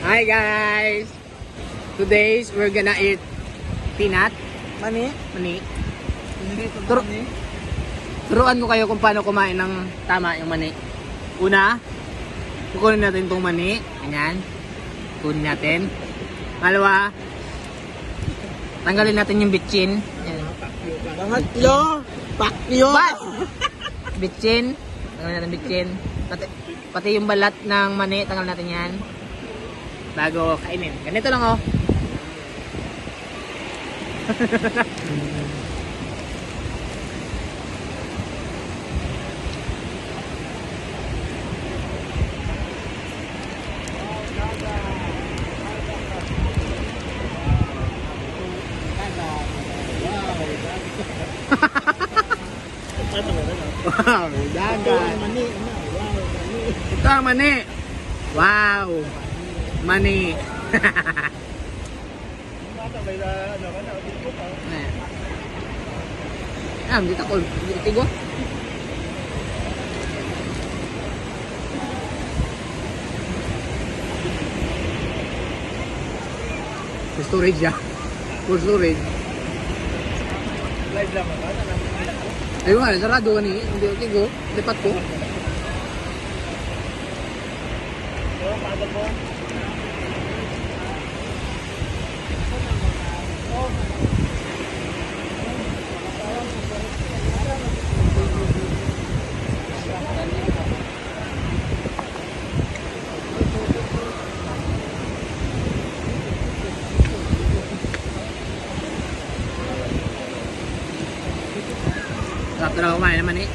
Hi guys! Today we're gonna eat peanut. Mani? Mani. Turo. Turuan ko kayo kung paano kumain ng tama yung mani. Una, kukunin natin itong mani. Ganyan. Kunin natin. Pangalawa, tanggalin natin yung bitchin. Yan. Pangatlo, pakyo. Bas! Bitchin. Tanggalin natin bitchin. Pati yung balat ng mani, tanggalin natin yan. Bago kainin. Ganito lang oh. Wow, dagat. Mani, wow, mani. Ito ang mani. Wow. Mani. Dito ko. Dito ko. Storage ya. Full storage. Live lang ba? Ayun nga, sarado ka ni. Hindi okay go. Lipat ko. Pagal mo. Sarap talaga kumain naman eh.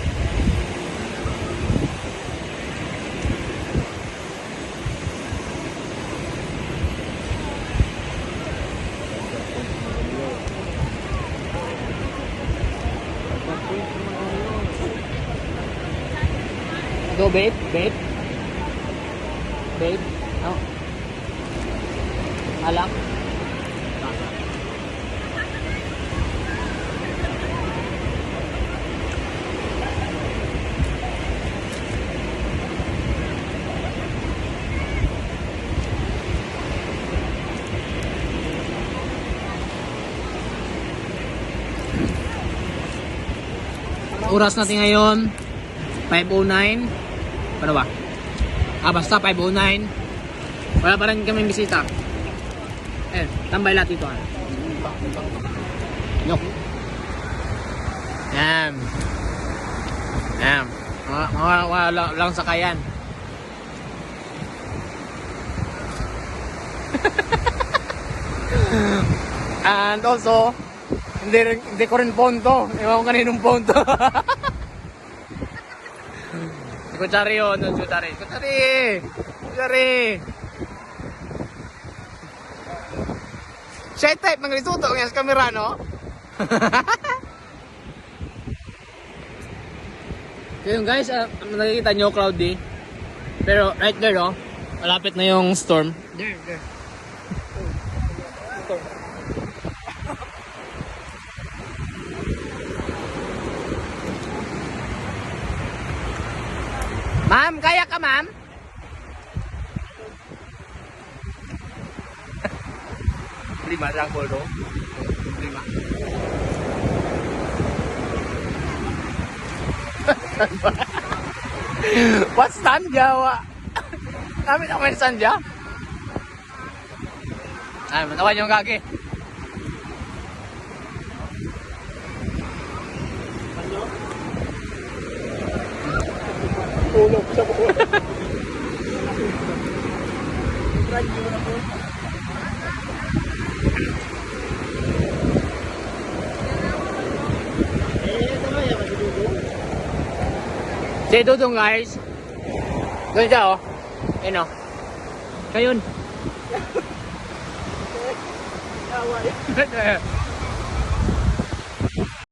Go babe, babe. Babe. Oh. Alak. Oras natin ngayon 5:09. Ano ba? Basta 5:09. Wala pa rin kaming bisita. Tambay lahat dito. Yok. Yan. Yan. Wala lang sakayan. And also, hindi ko rin phone to. Ewan ko kaninong phone to. Si Kutsari yun. Kutsari. Siya type ng risuto ngayon sa camera, no? So yun guys, nakikita nyo cloudy. Pero right there, no? Malapit na yung storm. There. Ma'am, kaya ka ma'am? Lima lang po, no? Lima. What's Sandya? Kami na may Sandya? Ay, matawan yung kaki. Tulog sa buwan. Radyo na po. Si Dudong guys. Doon siya oh. Ayun oh. Kayun. Away.